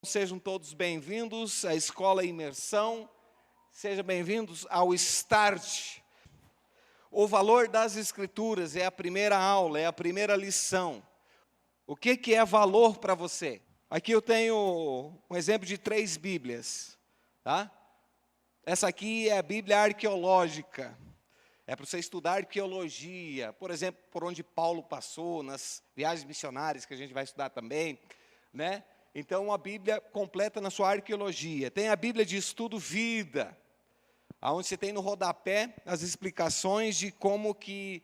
Sejam todos bem-vindos à Escola Imersão, sejam bem-vindos ao Start. O valor das Escrituras é a primeira aula, é a primeira lição. O que é valor para você? Aqui eu tenho um exemplo de 3 Bíblias, tá? Essa aqui é a Bíblia arqueológica, é para você estudar arqueologia, por exemplo, por onde Paulo passou, nas viagens missionárias que a gente vai estudar também, né? Então, a Bíblia completa na sua arqueologia. Tem a Bíblia de estudo vida, onde você tem no rodapé as explicações de como que,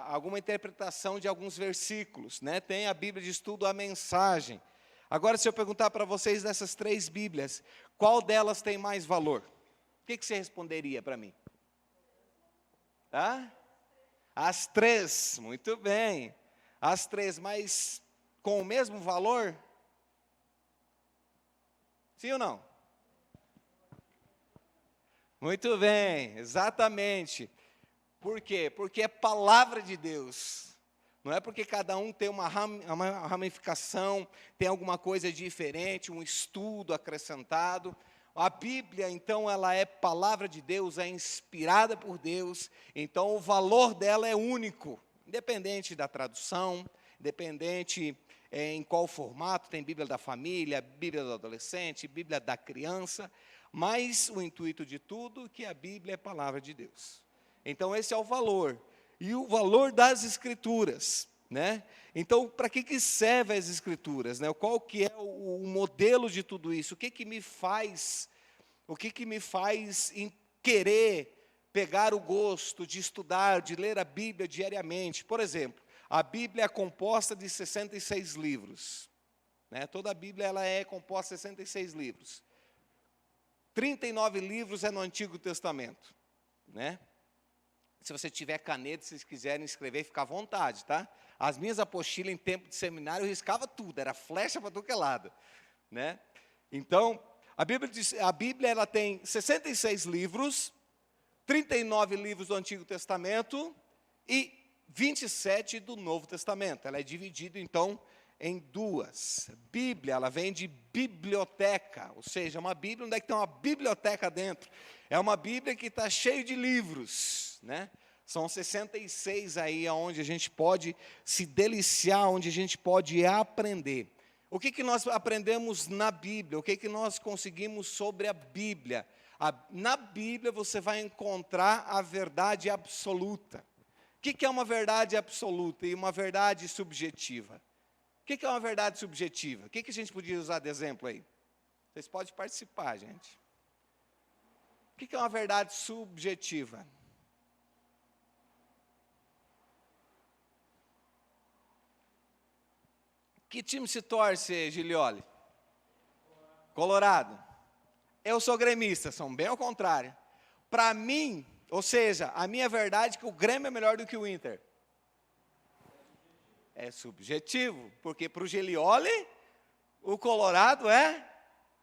alguma interpretação de alguns versículos, né? Tem a Bíblia de estudo a mensagem. Agora, se eu perguntar para vocês dessas 3 Bíblias, qual delas tem mais valor? O que você responderia para mim? As 3, muito bem. As 3, mas com o mesmo valor? Sim ou não? Muito bem, exatamente. Por quê? Porque é palavra de Deus. Não é porque cada um tem uma ramificação, tem alguma coisa diferente, um estudo acrescentado. A Bíblia, então, ela é palavra de Deus, é inspirada por Deus, então o valor dela é único, independente da tradução, independente em qual formato, tem Bíblia da família, Bíblia do adolescente, Bíblia da criança, mas o intuito de tudo é que a Bíblia é palavra de Deus. Então esse é o valor, e o valor das Escrituras, né? Então, para que servem as Escrituras, né? Qual que é o modelo de tudo isso? O que me faz querer pegar o gosto de estudar, de ler a Bíblia diariamente? Por exemplo, a Bíblia é composta de 66 livros. Né? Toda a Bíblia ela é composta de 66 livros. 39 livros é no Antigo Testamento. Né? Se você tiver caneta, se vocês quiserem escrever, fica à vontade, tá? As minhas apostilas em tempo de seminário, eu riscava tudo, era flecha para todo que é lado. Né? Então, a Bíblia ela tem 66 livros, 39 livros do Antigo Testamento e 27 do Novo Testamento. Ela é dividida, então, em 2. Bíblia, ela vem de biblioteca, ou seja, uma Bíblia, onde é que tem uma biblioteca dentro? É uma Bíblia que está cheia de livros, né? São 66 aí, onde a gente pode se deliciar, onde a gente pode aprender. O que nós aprendemos na Bíblia? O que nós conseguimos sobre a Bíblia? Na Bíblia você vai encontrar a verdade absoluta. O que é uma verdade absoluta e uma verdade subjetiva? O que é uma verdade subjetiva? O que a gente podia usar de exemplo aí? Vocês podem participar, gente. O que é uma verdade subjetiva? Que time se torce, Gilioli? Colorado. Eu sou gremista, são bem ao contrário. Para mim, ou seja, a minha verdade é que o Grêmio é melhor do que o Inter. É subjetivo, porque para o Gilioli, o Colorado é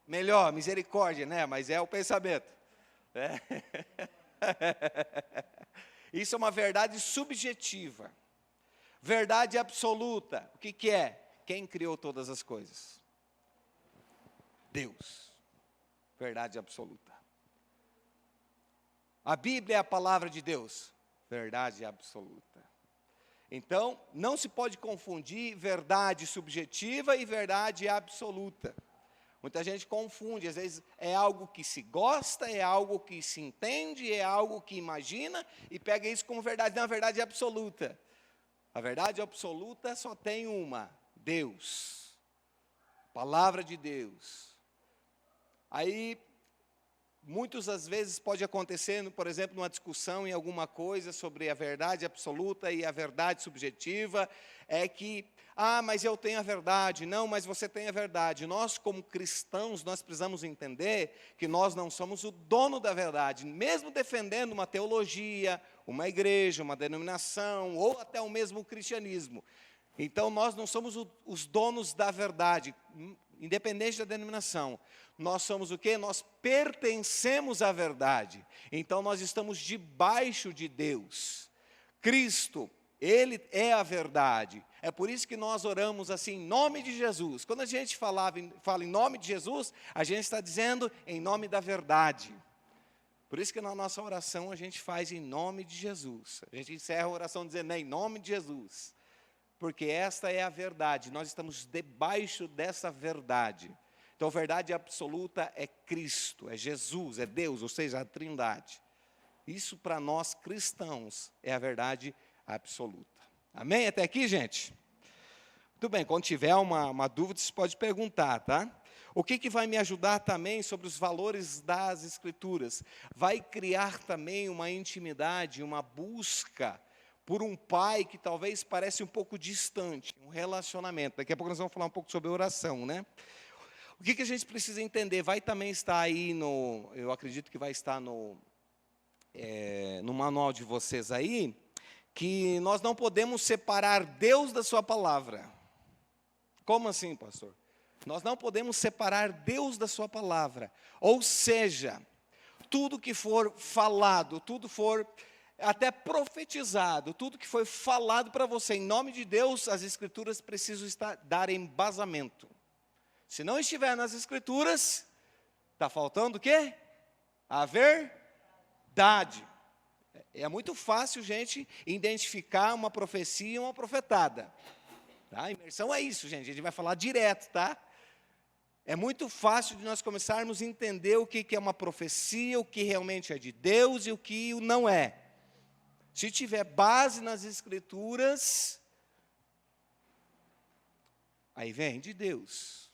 melhor, misericórdia, né? Mas é o pensamento. Isso é uma verdade subjetiva. Verdade absoluta, o que é? Quem criou todas as coisas? Deus. Verdade absoluta. A Bíblia é a palavra de Deus. Verdade absoluta. Então, não se pode confundir verdade subjetiva e verdade absoluta. Muita gente confunde, às vezes é algo que se gosta, é algo que se entende, é algo que imagina e pega isso como verdade. Não, a verdade absoluta. A verdade absoluta só tem uma: Deus. Palavra de Deus. Aí, muitas das vezes pode acontecer, por exemplo, numa discussão em alguma coisa sobre a verdade absoluta e a verdade subjetiva, é que, mas eu tenho a verdade. Não, mas você tem a verdade. Nós, como cristãos, nós precisamos entender que nós não somos o dono da verdade, mesmo defendendo uma teologia, uma igreja, uma denominação, ou até o mesmo cristianismo. Então, nós não somos os donos da verdade, independente da denominação. Nós somos o quê? Nós pertencemos à verdade. Então, nós estamos debaixo de Deus. Cristo, Ele é a verdade. É por isso que nós oramos assim, em nome de Jesus. Quando a gente fala em nome de Jesus, a gente está dizendo em nome da verdade. Por isso que na nossa oração a gente faz em nome de Jesus. A gente encerra a oração dizendo em nome de Jesus. Porque esta é a verdade, nós estamos debaixo dessa verdade. Então, a verdade absoluta é Cristo, é Jesus, é Deus, ou seja, a Trindade. Isso para nós cristãos é a verdade absoluta. Amém? Até aqui, gente? Muito bem, quando tiver uma dúvida, você pode perguntar, tá? O que vai me ajudar também sobre os valores das Escrituras? Vai criar também uma intimidade, uma busca por um pai que talvez pareça um pouco distante, um relacionamento. Daqui a pouco nós vamos falar um pouco sobre oração, né? O que a gente precisa entender? Vai também estar aí eu acredito que vai estar no manual de vocês aí, que nós não podemos separar Deus da sua palavra. Como assim, pastor? Nós não podemos separar Deus da sua palavra. Ou seja, tudo que for falado, tudo for até profetizado, tudo que foi falado para você em nome de Deus, as Escrituras precisam dar embasamento. Se não estiver nas Escrituras, está faltando o quê? A verdade. É muito fácil, gente, identificar uma profecia e uma profetada. Tá? A imersão é isso, gente, a gente vai falar direto, tá? É muito fácil de nós começarmos a entender o que é uma profecia, o que realmente é de Deus e o que não é. Se tiver base nas Escrituras, aí vem de Deus.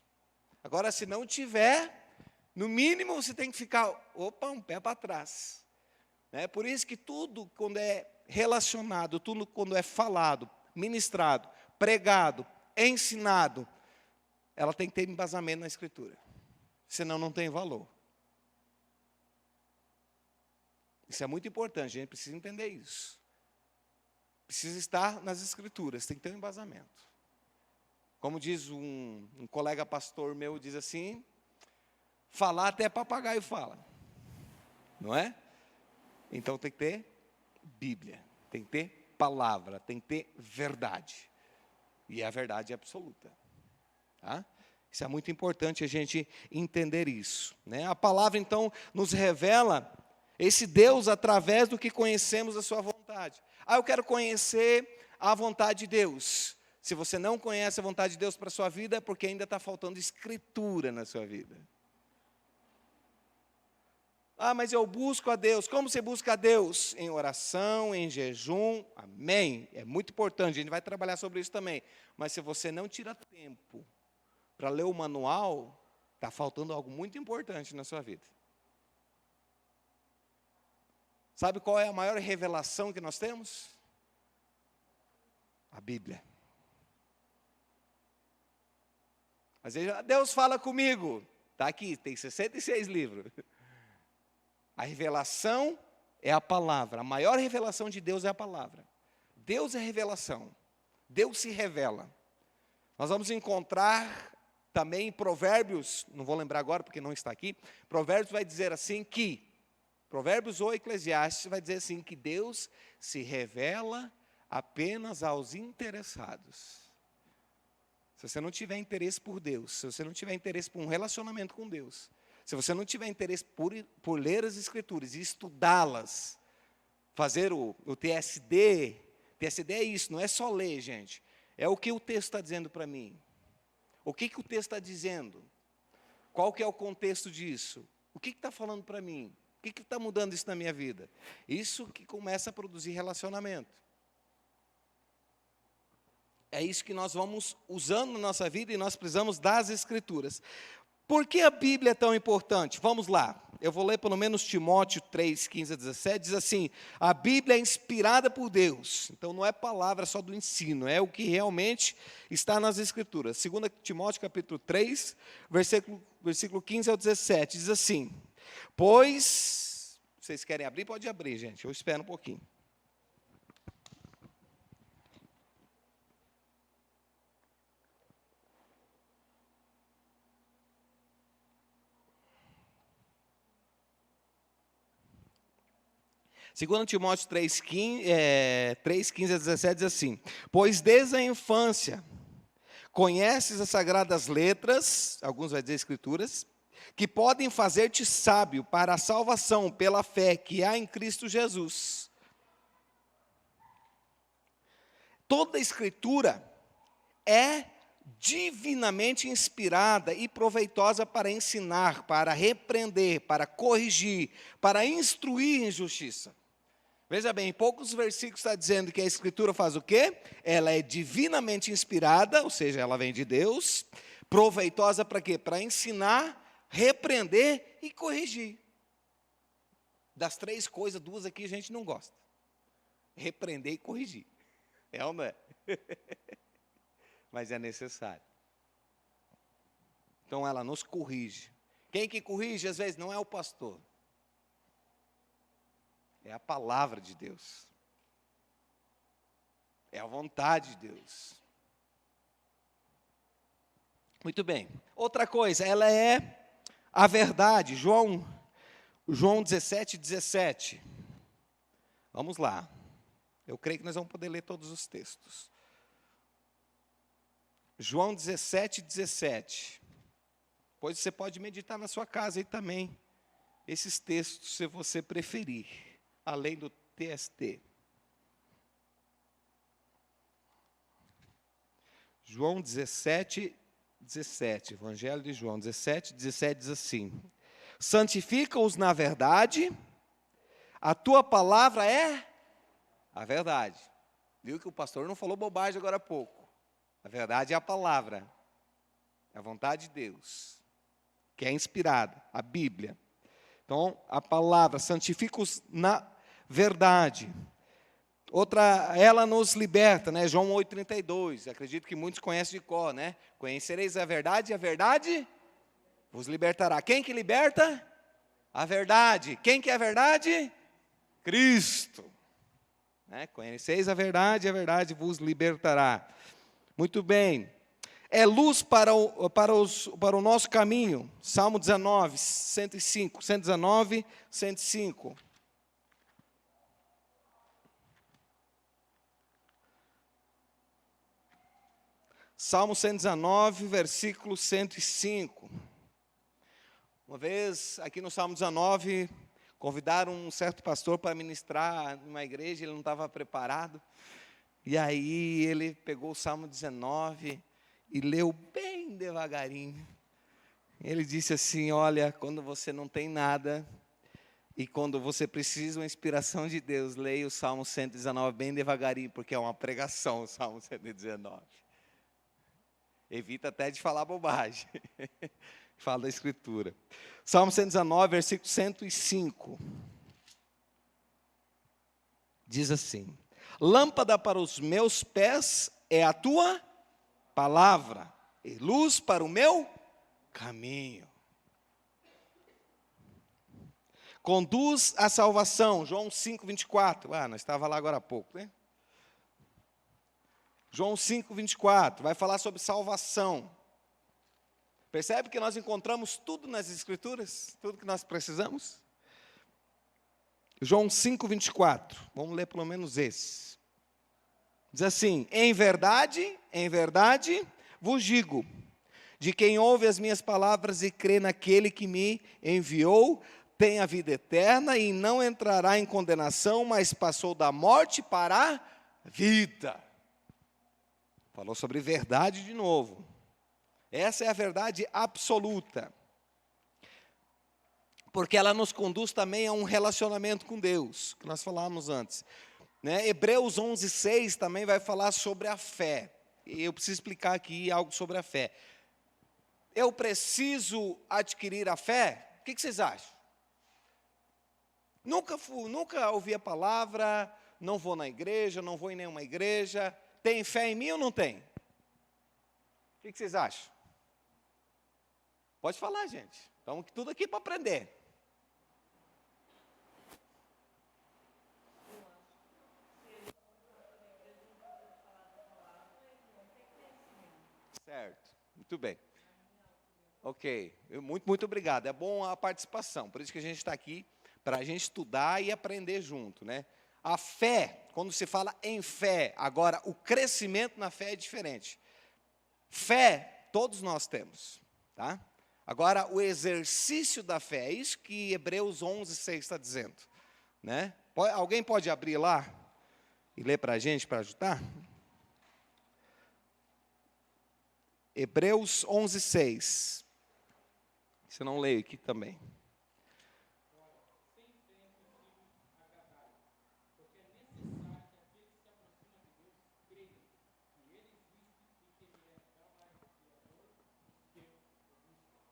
Agora, se não tiver, no mínimo você tem que ficar, um pé para trás. Por isso que tudo quando é relacionado, tudo quando é falado, ministrado, pregado, ensinado, ela tem que ter embasamento na Escritura. Senão não tem valor. Isso é muito importante, a gente precisa entender isso. Precisa estar nas Escrituras, tem que ter um embasamento. Como diz um colega pastor meu, diz assim, falar até papagaio fala. Não é? Então tem que ter Bíblia, tem que ter palavra, tem que ter verdade. E a verdade é absoluta. Tá? Isso é muito importante a gente entender isso. Né? A palavra, então, nos revela esse Deus através do que conhecemos a sua vontade. Eu quero conhecer a vontade de Deus. Se você não conhece a vontade de Deus para a sua vida, é porque ainda está faltando Escritura na sua vida. Mas eu busco a Deus. Como você busca a Deus? Em oração, em jejum. Amém. É muito importante, a gente vai trabalhar sobre isso também. Mas se você não tira tempo para ler o manual, está faltando algo muito importante na sua vida. Sabe qual é a maior revelação que nós temos? A Bíblia. Às vezes, Deus fala comigo. Está aqui, tem 66 livros. A revelação é a palavra. A maior revelação de Deus é a palavra. Deus é revelação. Deus se revela. Nós vamos encontrar também em Provérbios, não vou lembrar agora porque não está aqui, Provérbios vai dizer assim que, Provérbios ou Eclesiastes vai dizer assim, que Deus se revela apenas aos interessados. Se você não tiver interesse por Deus, se você não tiver interesse por um relacionamento com Deus, se você não tiver interesse por ler as Escrituras e estudá-las, fazer o TSD, TSD é isso, não é só ler, gente. É o que o texto está dizendo para mim. O que o texto está dizendo? Qual que é o contexto disso? O que está falando para mim? O que está mudando isso na minha vida? Isso que começa a produzir relacionamento. É isso que nós vamos usando na nossa vida e nós precisamos das Escrituras. Por que a Bíblia é tão importante? Vamos lá. Eu vou ler pelo menos Timóteo 3, 15 a 17. Diz assim, a Bíblia é inspirada por Deus. Então não é palavra só do ensino, é o que realmente está nas Escrituras. 2 Timóteo capítulo 3, versículo 15 ao 17. Diz assim, pois, vocês querem abrir? Pode abrir, gente. Eu espero um pouquinho. 2 Timóteo 3:15 a 17 diz assim: pois desde a infância conheces as sagradas letras, alguns vai dizer escrituras, que podem fazer-te sábio para a salvação pela fé que há em Cristo Jesus. Toda a escritura é divinamente inspirada e proveitosa para ensinar, para repreender, para corrigir, para instruir em justiça. Veja bem, em poucos versículos está dizendo que a Escritura faz o quê? Ela é divinamente inspirada, ou seja, ela vem de Deus, proveitosa para quê? Para ensinar, repreender e corrigir. Das três coisas, duas aqui a gente não gosta. Repreender e corrigir. É ou não é? Mas é necessário. Então ela nos corrige. Quem que corrige, às vezes, não é o pastor. É a palavra de Deus. É a vontade de Deus. Muito bem. Outra coisa, ela é a verdade. João 17:17. Vamos lá. Eu creio que nós vamos poder ler todos os textos. João 17:17. Pois você pode meditar na sua casa aí também. Esses textos, se você preferir. Além do TST. João 17:17. Evangelho de João 17:17 diz assim: santifica-os na verdade, a tua palavra é a verdade. Viu que o pastor não falou bobagem agora há pouco. A verdade é a palavra, é a vontade de Deus, que é inspirada, a Bíblia. Então, a palavra, santifica-os na verdade. Outra, ela nos liberta, né? João 8:32, acredito que muitos conhecem de cor, né? Conhecereis a verdade e a verdade vos libertará. Quem que liberta? A verdade. Quem que é a verdade? Cristo. Né? Conheceis a verdade e a verdade vos libertará. Muito bem. É luz para o nosso caminho. Salmo 19, 105. 119, 105. Salmo 119, versículo 105. Uma vez, aqui no Salmo 19, convidaram um certo pastor para ministrar numa igreja, ele não estava preparado. E aí ele pegou o Salmo 19 e leu bem devagarinho. Ele disse assim: olha, quando você não tem nada e quando você precisa de uma inspiração de Deus, leia o Salmo 119 bem devagarinho, porque é uma pregação o Salmo 119. Evita até de falar bobagem. Fala da Escritura. Salmo 119, versículo 105. Diz assim: lâmpada para os meus pés é a tua palavra, e luz para o meu caminho. Conduz à salvação. João 5:24. Nós estávamos lá agora há pouco, né? João 5:24, vai falar sobre salvação. Percebe que nós encontramos tudo nas Escrituras? Tudo que nós precisamos? João 5:24, vamos ler pelo menos esse. Diz assim: em verdade vos digo, de quem ouve as minhas palavras e crê naquele que me enviou, tem a vida eterna e não entrará em condenação, mas passou da morte para a vida. Falou sobre verdade de novo. Essa é a verdade absoluta. Porque ela nos conduz também a um relacionamento com Deus, que nós falamos antes. Né? Hebreus 11:6 também vai falar sobre a fé. E eu preciso explicar aqui algo sobre a fé. Eu preciso adquirir a fé? O que vocês acham? Nunca ouvi a palavra, não vou na igreja, não vou em nenhuma igreja. Tem fé em mim ou não tem? O que vocês acham? Pode falar, gente. Estamos tudo aqui para aprender. Certo, muito bem. Ok, muito obrigado. É bom a participação, por isso que a gente está aqui, para a gente estudar e aprender junto, né? A fé, quando se fala em fé, agora o crescimento na fé é diferente. Fé, todos nós temos, tá? Agora, o exercício da fé, é isso que Hebreus 11:6 está dizendo, né? Alguém pode abrir lá e ler para a gente, para ajudar? Hebreus 11:6. Se eu não leio aqui também.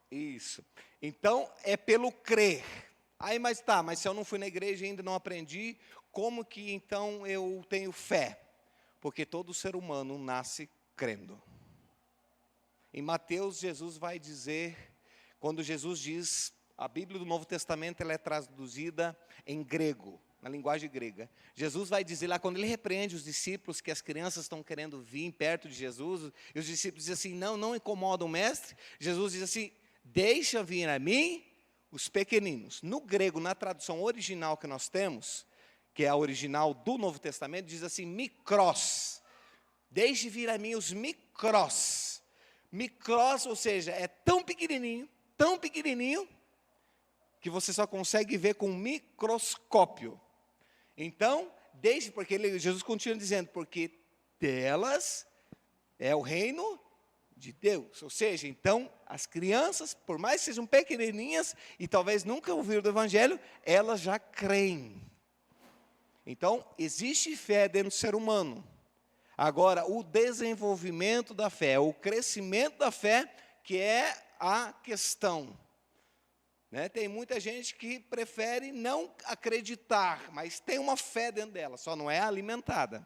Isso. Então, é pelo crer. Aí, mas se eu não fui na igreja e ainda não aprendi, como que então eu tenho fé? Porque todo ser humano nasce crendo. Em Mateus, Jesus vai dizer, quando Jesus diz, a Bíblia do Novo Testamento ela é traduzida em grego, na linguagem grega. Jesus vai dizer lá, quando ele repreende os discípulos, que as crianças estão querendo vir perto de Jesus, e os discípulos dizem assim, não incomodam o mestre. Jesus diz assim, deixa vir a mim os pequeninos. No grego, na tradução original que nós temos, que é a original do Novo Testamento, diz assim, mikros. Deixe vir a mim os mikros. Mikros, ou seja, é tão pequenininho, que você só consegue ver com um microscópio. Então, porque Jesus continua dizendo, porque delas é o reino de Deus. Ou seja, então, as crianças, por mais que sejam pequenininhas e talvez nunca ouviram do Evangelho, elas já creem. Então, existe fé dentro do ser humano. Agora, o desenvolvimento da fé, o crescimento da fé, que é a questão. Né? Tem muita gente que prefere não acreditar, mas tem uma fé dentro dela, só não é alimentada.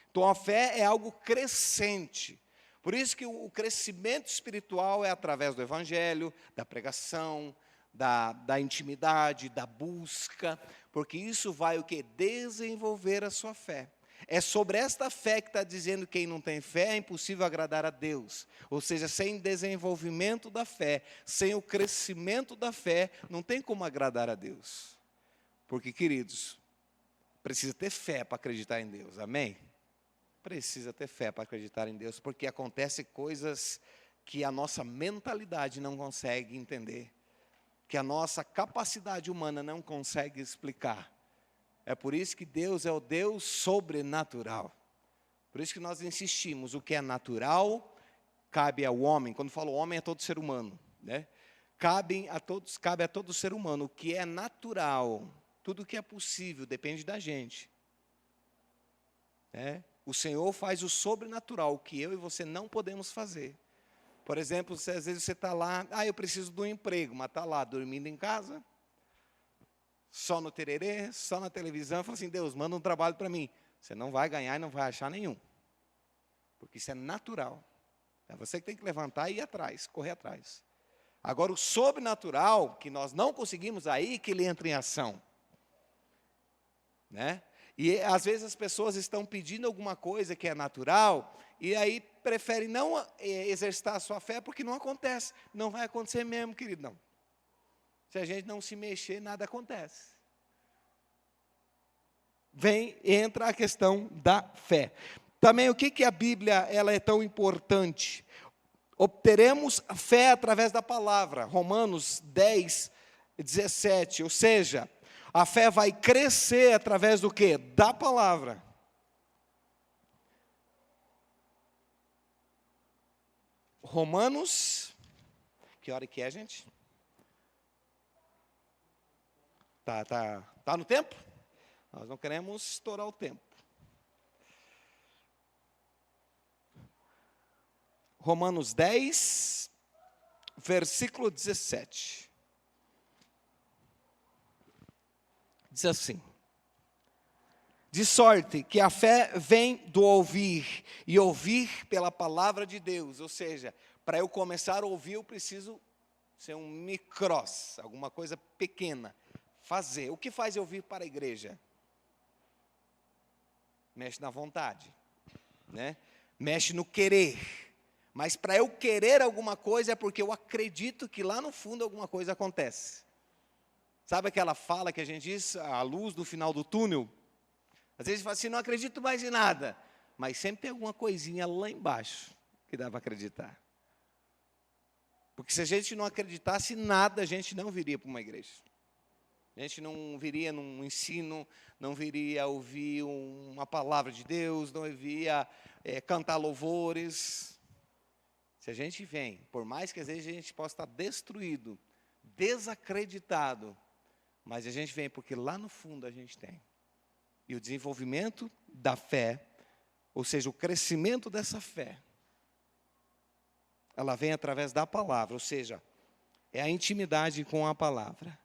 Então, a fé é algo crescente. Por isso que o crescimento espiritual é através do Evangelho, da pregação, da intimidade, da busca, porque isso vai o quê? Desenvolver a sua fé. É sobre esta fé que está dizendo que quem não tem fé é impossível agradar a Deus. Ou seja, sem desenvolvimento da fé, sem o crescimento da fé, não tem como agradar a Deus. Porque, queridos, precisa ter fé para acreditar em Deus, amém? Precisa ter fé para acreditar em Deus, porque acontecem coisas que a nossa mentalidade não consegue entender, que a nossa capacidade humana não consegue explicar. É por isso que Deus é o Deus sobrenatural. Por isso que nós insistimos, o que é natural, cabe ao homem. Quando falo homem, é todo ser humano, né? Cabe a todo ser humano. O que é natural, tudo que é possível, depende da gente. Né? O Senhor faz o sobrenatural, o que eu e você não podemos fazer. Por exemplo, às vezes você está lá, eu preciso de um emprego, mas está lá, dormindo em casa, só no tererê, só na televisão, fala assim, Deus, manda um trabalho para mim. Você não vai ganhar e não vai achar nenhum. Porque isso é natural. É você que tem que levantar e ir atrás, correr atrás. Agora, o sobrenatural, que nós não conseguimos, aí que ele entra em ação. Né? E às vezes as pessoas estão pedindo alguma coisa que é natural, e aí preferem não exercitar a sua fé, porque não acontece. Não vai acontecer mesmo, querido, não. Se a gente não se mexer, nada acontece. Entra a questão da fé. Também, o que a Bíblia ela é tão importante? Obteremos a fé através da palavra. Romanos 10:17. Ou seja, a fé vai crescer através do quê? Da palavra. Romanos, que hora que é, gente? Tá no tempo? Nós não queremos estourar o tempo. Romanos 10, versículo 17. Diz assim: de sorte que a fé vem do ouvir, e ouvir pela palavra de Deus. Ou seja, para eu começar a ouvir, eu preciso ser um micros, alguma coisa pequena. Fazer. O que faz eu vir para a igreja? Mexe na vontade, né? Mexe no querer. Mas para eu querer alguma coisa é porque eu acredito que lá no fundo alguma coisa acontece. Sabe aquela fala que a gente diz, a luz do final do túnel? Às vezes fala assim, não acredito mais em nada. Mas sempre tem alguma coisinha lá embaixo que dá para acreditar. Porque se a gente não acreditasse em nada, a gente não viria para uma igreja. A gente não viria num ensino, não viria ouvir uma palavra de Deus, não viria cantar louvores. Se a gente vem, por mais que às vezes a gente possa estar destruído, desacreditado, mas a gente vem porque lá no fundo a gente tem. E o desenvolvimento da fé, ou seja, o crescimento dessa fé, ela vem através da palavra, ou seja, é a intimidade com a palavra.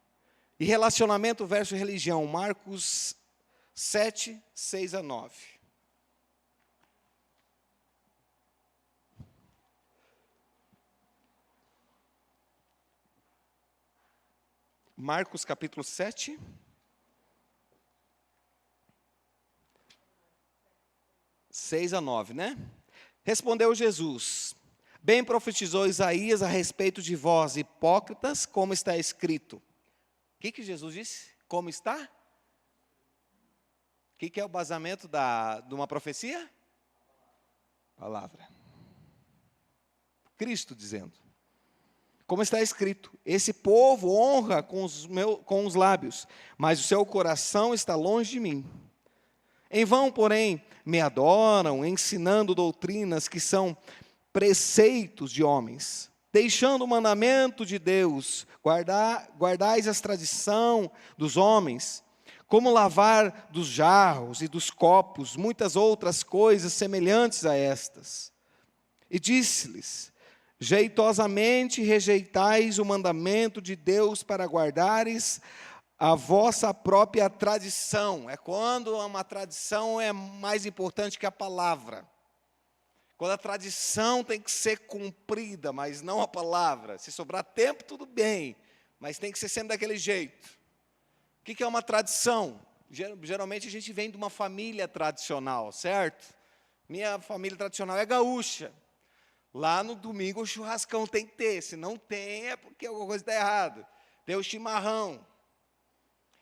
E relacionamento versus religião, Marcos 7, 6 a 9. Marcos capítulo 7. Seis a 9, né? Respondeu Jesus: bem profetizou Isaías a respeito de vós, hipócritas, como está escrito. O que Jesus disse? Como está? O que é o basamento de uma profecia? Palavra. Cristo dizendo. Como está escrito, esse povo honra com os lábios, mas o seu coração está longe de mim. Em vão, porém, me adoram, ensinando doutrinas que são preceitos de homens, deixando o mandamento de Deus, guardais a tradição dos homens, como lavar dos jarros e dos copos, muitas outras coisas semelhantes a estas. E disse-lhes: jeitosamente rejeitais o mandamento de Deus para guardares a vossa própria tradição. É quando uma tradição é mais importante que a palavra. Quando a tradição tem que ser cumprida, mas não a palavra. Se sobrar tempo, tudo bem, mas tem que ser sempre daquele jeito. O que é uma tradição? Geralmente a gente vem de uma família tradicional, certo? Minha família tradicional é gaúcha. Lá no domingo o churrascão tem que ter, se não tem é porque alguma coisa está errada. Tem o chimarrão.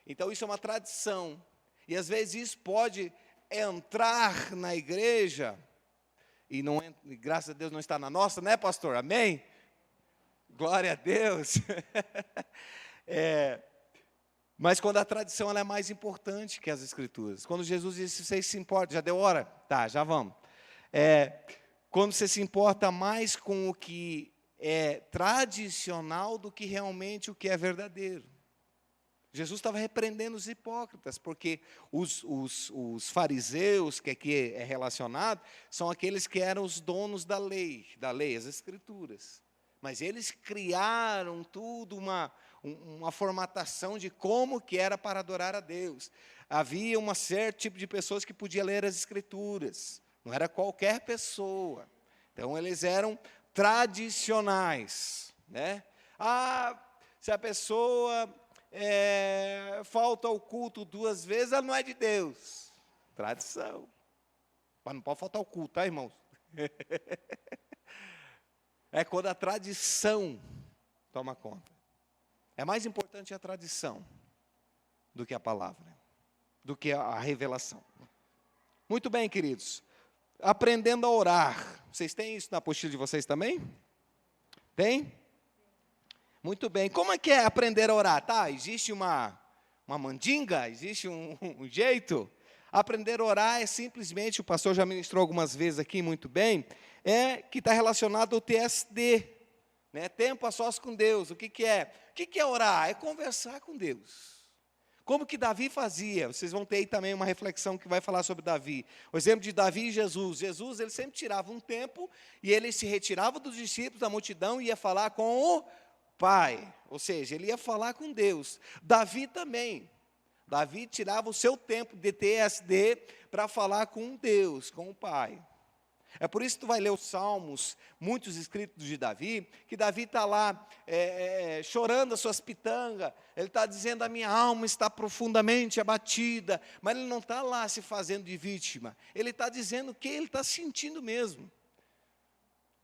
Então isso é uma tradição. E às vezes isso pode entrar na igreja, e graças a Deus não está na nossa, né, pastor? Amém? Glória a Deus. Mas quando a tradição ela é mais importante que as escrituras. Quando Jesus disse, vocês se importam, já deu hora? Tá, já vamos. Quando você se importa mais com o que é tradicional do que realmente o que é verdadeiro. Jesus estava repreendendo os hipócritas, porque os fariseus, que aqui é relacionado, são aqueles que eram os donos da lei, as escrituras. Mas eles criaram tudo, uma formatação de como que era para adorar a Deus. Havia um certo tipo de pessoas que podia ler as escrituras. Não era qualquer pessoa. Então, eles eram tradicionais, né? Se a pessoa falta ao culto 2 vezes, ela não é de Deus. Tradição. Mas não pode faltar ao culto, tá, irmãos? É quando a tradição toma conta. É mais importante a tradição do que a palavra, do que a revelação. Muito bem, queridos. Aprendendo a orar. Vocês têm isso na apostila de vocês também? Tem? Muito bem. Como é que é aprender a orar? Tá, existe uma mandinga? Existe um jeito? Aprender a orar é simplesmente, o pastor já ministrou algumas vezes aqui muito bem, que está relacionado ao TSD, né? Tempo a sós com Deus. O que é? O que é orar? É conversar com Deus. Como que Davi fazia? Vocês vão ter aí também uma reflexão que vai falar sobre Davi. O exemplo de Davi e Jesus. Jesus, ele sempre tirava um tempo e ele se retirava dos discípulos, da multidão e ia falar com o Pai. Ou seja, ele ia falar com Deus. Davi também. Davi tirava o seu tempo de TSD para falar com Deus, com o Pai. É por isso que tu vai ler os Salmos, muitos escritos de Davi, que Davi está lá chorando as suas pitangas, ele está dizendo, a minha alma está profundamente abatida, mas ele não está lá se fazendo de vítima, ele está dizendo o que ele está sentindo mesmo.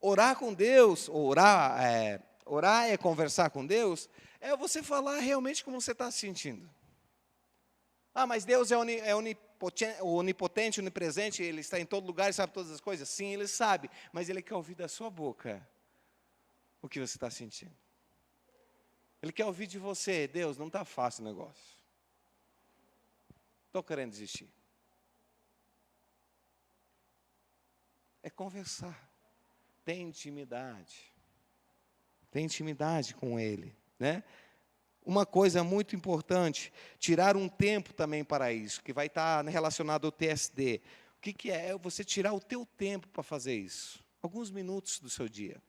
Orar com Deus, orar, é conversar com Deus, é você falar realmente como você está se sentindo. Ah, mas Deus é onipotente, onipresente, Ele está em todo lugar e sabe todas as coisas? Sim, Ele sabe, mas Ele quer ouvir da sua boca o que você está sentindo. Ele quer ouvir de você: Deus, não está fácil o negócio. Estou querendo desistir. É conversar. Tem intimidade. Tem intimidade com Ele, né? Uma coisa muito importante, tirar um tempo também para isso, que vai estar relacionado ao TSD. O que é? É você tirar o teu tempo para fazer isso. Alguns minutos do seu dia.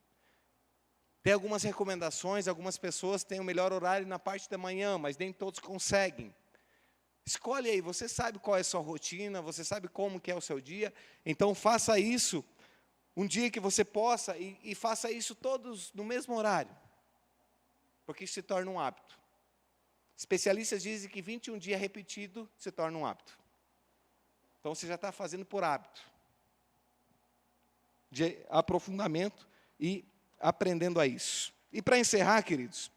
Tem algumas recomendações, algumas pessoas têm o melhor horário na parte da manhã, mas nem todos conseguem. Escolhe aí, você sabe qual é a sua rotina, você sabe como que é o seu dia, então faça isso um dia que você possa e faça isso todos no mesmo horário, porque isso se torna um hábito. Especialistas dizem que 21 dias repetido se torna um hábito. Então você já está fazendo por hábito, de aprofundamento e aprendendo a isso. E para encerrar, queridos,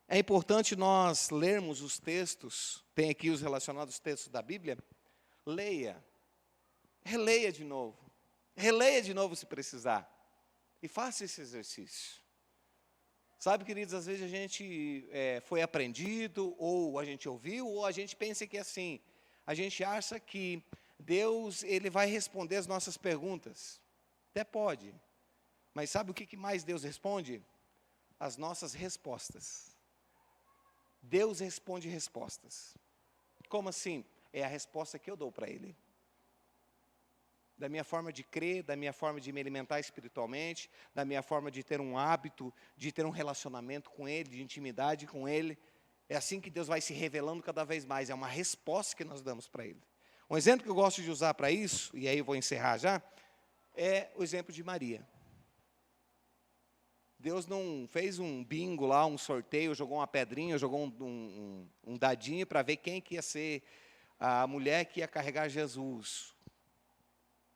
é importante nós lermos os textos, tem aqui os relacionados textos da Bíblia, leia, releia de novo se precisar, e faça esse exercício. Sabe, queridos, às vezes a gente foi aprendido, ou a gente ouviu, ou a gente pensa que é assim, a gente acha que Deus, Ele vai responder as nossas perguntas, até pode, mas sabe o que mais Deus responde? As nossas respostas. Deus responde respostas. Como assim? É a resposta que eu dou para Ele. Da minha forma de crer, da minha forma de me alimentar espiritualmente, da minha forma de ter um hábito, de ter um relacionamento com Ele, de intimidade com Ele. É assim que Deus vai se revelando cada vez mais. É uma resposta que nós damos para Ele. Um exemplo que eu gosto de usar para isso, e aí eu vou encerrar já, é o exemplo de Maria. Deus não fez um bingo lá, um sorteio, jogou uma pedrinha, jogou um dadinho para ver quem que ia ser a mulher que ia carregar Jesus,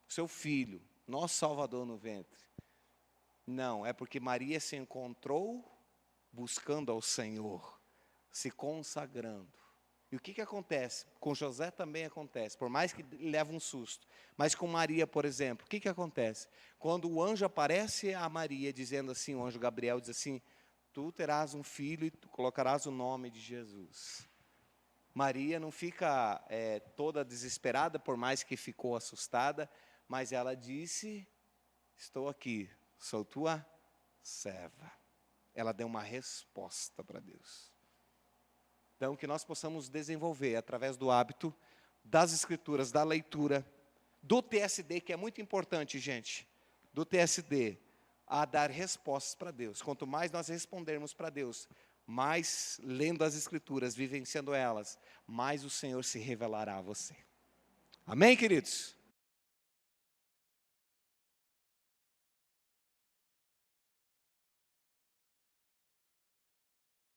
seu filho, nosso Salvador no ventre. Não, é porque Maria se encontrou buscando ao Senhor, se consagrando. E o que acontece? Com José também acontece, por mais que leve um susto. Mas com Maria, por exemplo, o que acontece? Quando o anjo aparece a Maria, dizendo assim, o anjo Gabriel diz assim, tu terás um filho e tu colocarás o nome de Jesus. Maria não fica toda desesperada, por mais que ficou assustada, mas ela disse, estou aqui, sou tua serva. Ela deu uma resposta para Deus. Então, que nós possamos desenvolver, através do hábito, das escrituras, da leitura, do TSD, que é muito importante, gente, do TSD, a dar respostas para Deus. Quanto mais nós respondermos para Deus, mais lendo as escrituras, vivenciando elas, mais o Senhor se revelará a você. Amém, queridos?